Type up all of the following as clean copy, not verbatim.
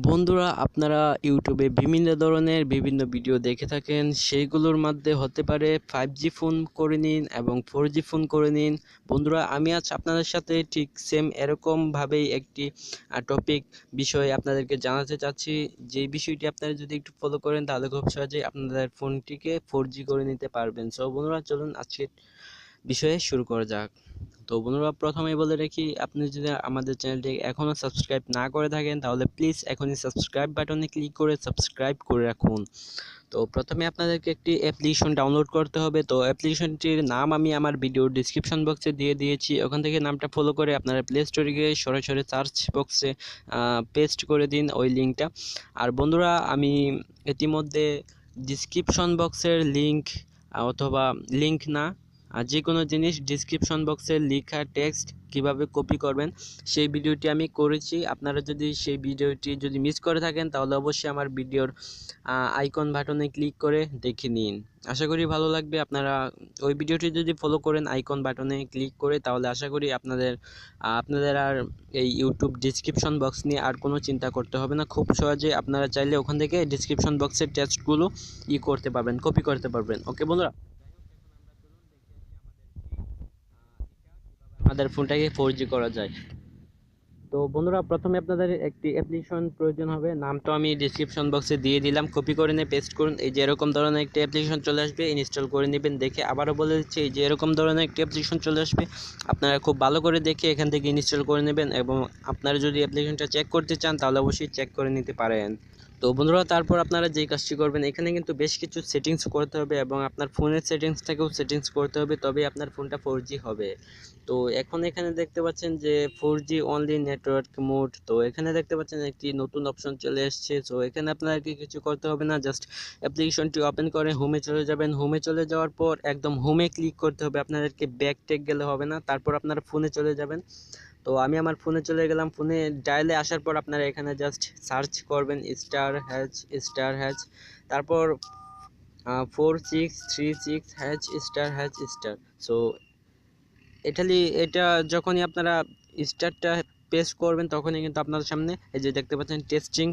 বন্ধুরা আপনারা ইউটিউবে বিভিন্ন ধরনের বিভিন্ন ভিডিও দেখে থাকেন, সেইগুলোর মধ্যে হতে পারে 5G ফোন করে নিন এবং 4G ফোন করে নিন। বন্ধুরা আমি আজ আপনাদের সাথে ঠিক সেম এরকমভাবেই একটি টপিক বিষয়ে আপনাদেরকে জানাতে চাচ্ছি, যেই বিষয়টি আপনারা যদি একটু ফলো করেন তাহলে খুব সহজেই আপনাদের ফোনটিকে 4G করে নিতে পারবেন। সো বন্ধুরা চলুন আজকের বিষয়ে শুরু করা যাক। তো বন্ধুরা প্রথমেই বলে রাখি, আপনি যদি আমাদের চ্যানেলটি এখনও সাবস্ক্রাইব না করে থাকেন তাহলে প্লিজ এখনই সাবস্ক্রাইব বাটনে ক্লিক করে সাবস্ক্রাইব করে রাখুন। তো প্রথমে আপনাদেরকে একটি অ্যাপ্লিকেশন ডাউনলোড করতে হবে। তো অ্যাপ্লিকেশনটির নাম আমি আমার ভিডিওর ডিসক্রিপশন বক্সে দিয়ে দিয়েছি, ওখান থেকে নামটা ফলো করে আপনারা প্লে স্টোরে গিয়ে সরাসরি সার্চ বক্সে পেস্ট করে দিন ওই লিঙ্কটা। আর বন্ধুরা আমি ইতিমধ্যে ডিসক্রিপশন বক্সের লিঙ্ক অথবা লিঙ্ক না আর যে কোনো জিনিস ডিসক্রিপশন বক্সে লেখা টেক্সট কিভাবে কপি করবেন সেই ভিডিওটি আমি করেছি। আপনারা যদি সেই ভিডিওটি মিস করে থাকেন তাহলে অবশ্যই আমার ভিডিওর আইকন বাটনে ক্লিক করে দেখে নিন, আশা করি ভালো লাগবে। আপনারা ওই ভিডিওটি যদি ফলো করেন আইকন বাটনে ক্লিক করে তাহলে আশা করি আপনাদের আর এই ইউটিউব ডিসক্রিপশন বক্স নিয়ে আর কোনো চিন্তা করতে হবে না। খুব সহজে আপনারা চাইলে ওখান থেকে ডিসক্রিপশন বক্সের টেক্সটগুলো করতে পারবেন, কপি করতে পারবেন। ওকে বন্ধুরা, আমাদের ফোনটাকে 4G করা যায়। তো বন্ধুরা প্রথমে আপনাদের একটি অ্যাপ্লিকেশন প্রয়োজন হবে, নামটা আমি ডিসক্রিপশন বক্সে দিয়ে দিলাম, কপি করে নিয়ে পেস্ট করুন। এই যে এরকম ধরনের একটি অ্যাপ্লিকেশন চলে আসবে, ইনস্টল করে নেবেন। দেখে আবারও বলে দিচ্ছি, এই যে এরকম ধরনের একটি অ্যাপ্লিকেশন চলে আসবে, আপনারা খুব ভালো করে দেখে এখান থেকে ইনস্টল করে নেবেন। এবং আপনারা যদি অ্যাপ্লিকেশনটা চেক করতে চান তাহলে অবশ্যই চেক করে নিতে পারেন। তো বন্ধুরা তারপর আপনারা যেই কাজটি করবেন, এখানে কিন্তু বেশ কিছু সেটিংস করতে হবে এবং আপনার ফোনের সেটিংসটাকেও সেটিংস করতে হবে, তবে আপনার ফোনটা 4G হবে। তো এখন এখানে দেখতে পাচ্ছেন যে 4G অনলি নেটওয়ার্ক মোড। তো এখানে দেখতে পাচ্ছেন একটি নতুন অপশন চলে এসেছে। সো এখানে আপনাদেরকে কিছু করতে হবে না, জাস্ট অ্যাপ্লিকেশনটি ওপেন করে হোমে চলে যাবেন। হোমে চলে যাওয়ার পর একদম হোমে ক্লিক করতে হবে, আপনাদেরকে ব্যাক টেক গেলে হবে না। তারপর আপনারা ফোনে চলে যাবেন। তো আমি আমার ফোনে চলে গেলাম। ফোনে ডায়ালে আসার পর আপনারা এখানে জাস্ট সার্চ করবেন *##, তারপর 4636##*। সো এটা যখনই আপনারা স্টারটা প্রেস করবেন তখনই কিন্তু আপনাদের সামনে এই যে দেখতে পাচ্ছেন টেস্টিং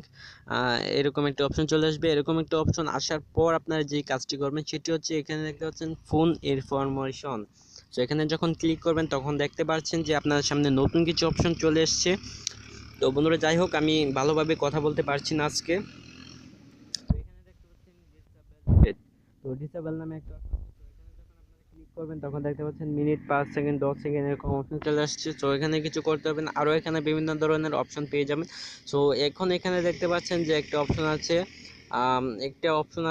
এরকম একটা অপশন চলে আসবে। এরকম একটা অপশন আসার পর আপনারা যে কাজটি করবেন সেটি হচ্ছে, এখানে দেখতে পাচ্ছেন ফোন ইনফরমেশন। সো এখানে যখন ক্লিক করবেন তখন দেখতে পাচ্ছেন যে আপনার সামনে নতুন কিছু অপশন চলে এসছে। তো বন্ধুরা যাই হোক, আমি ভালোভাবে কথা বলতে পারছি না আজকে। তো ডিসেবল নামে একটা ক্লিক করবেন তখন দেখতে পাচ্ছেন মিনিট, 5 সেকেন্ড, 10 সেকেন্ড এরকম অপশন চলে আসছে। সো এখানে কিছু করতে হবে না, আরও এখানে বিভিন্ন ধরনের অপশন পেয়ে যাবেন। সো এখন এখানে দেখতে পাচ্ছেন যে একটা অপশন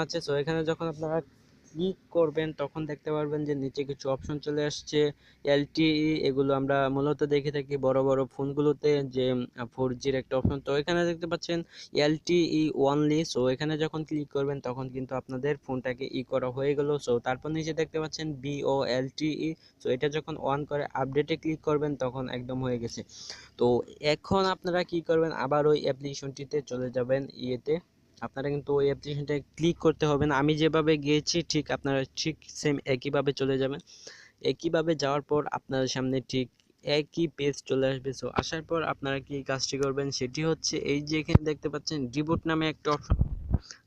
আছে। সো এখানে যখন আপনারা ক্লিক করবেন তখন দেখতে পারবেন যে নিচে কিছু অপশন চলে আসছে LTE। এগুলো আমরা মূলত দেখে থাকি বড় বড় ফোনগুলোতে যে 4Gর একটা অপশন। তো এখানে দেখতে পাচ্ছেন LTE অনলি। সো এখানে যখন ক্লিক করবেন তখন কিন্তু আপনাদের ফোনটাকে করা হয়ে গেল। সো তারপর নিচে দেখতে পাচ্ছেন BOLTE। সো এটা যখন অন করে আপডেটে ক্লিক করবেন তখন একদম হয়ে গেছে। তো এখন আপনারা কি করবেন, আবার ওই অ্যাপ্লিকেশনটিতে চলে যাবেন। আপনারা কিন্তু ওই অ্যাপ্লিকেশনটা ক্লিক করতে হবে না, আমি যেভাবে গিয়েছি ঠিক আপনারা ঠিক সেম একইভাবে চলে যাবেন। একইভাবে যাওয়ার পর আপনাদের সামনে ঠিক একই পেজ চলে আসবে। সো আসার পর আপনারা কি কাজটি করবেন সেটি হচ্ছে, এই যে এখানে দেখতে পাচ্ছেন রিবুট নামে একটা অপশন।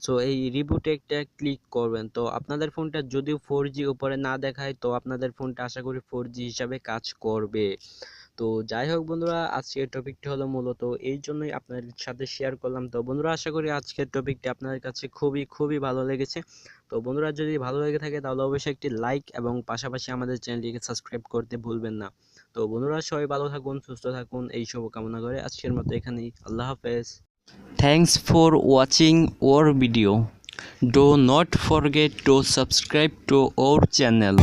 সো এই রিবুটে একটা ক্লিক করবেন। তো আপনাদের ফোনটা যদিও 4G উপরে না দেখায়, তো আপনাদের ফোনটা আশা করি 4G হিসাবে কাজ করবে। তো যাই হোক বন্ধুরা, আজকের টপিকটি হলো মূলত এই জন্যই আপনাদের সাথে শেয়ার করলাম। তো বন্ধুরা আশা করি আজকের টপিকটি আপনাদের কাছে খুবই খুবই ভালো লেগেছে। তো বন্ধুরা যদি ভালো লেগে থাকে তাহলে অবশ্যই একটি লাইক এবং পাশাপাশি আমাদের চ্যানেলটিকে সাবস্ক্রাইব করতে ভুলবেন না। তো বন্ধুরা সবাই ভালো থাকুন, সুস্থ থাকুন, এই শুভ কামনা করে আজকের মতো এখানেই। আল্লাহ হাফেজ। Thanks for watching our video. Do not forget to subscribe to our channel.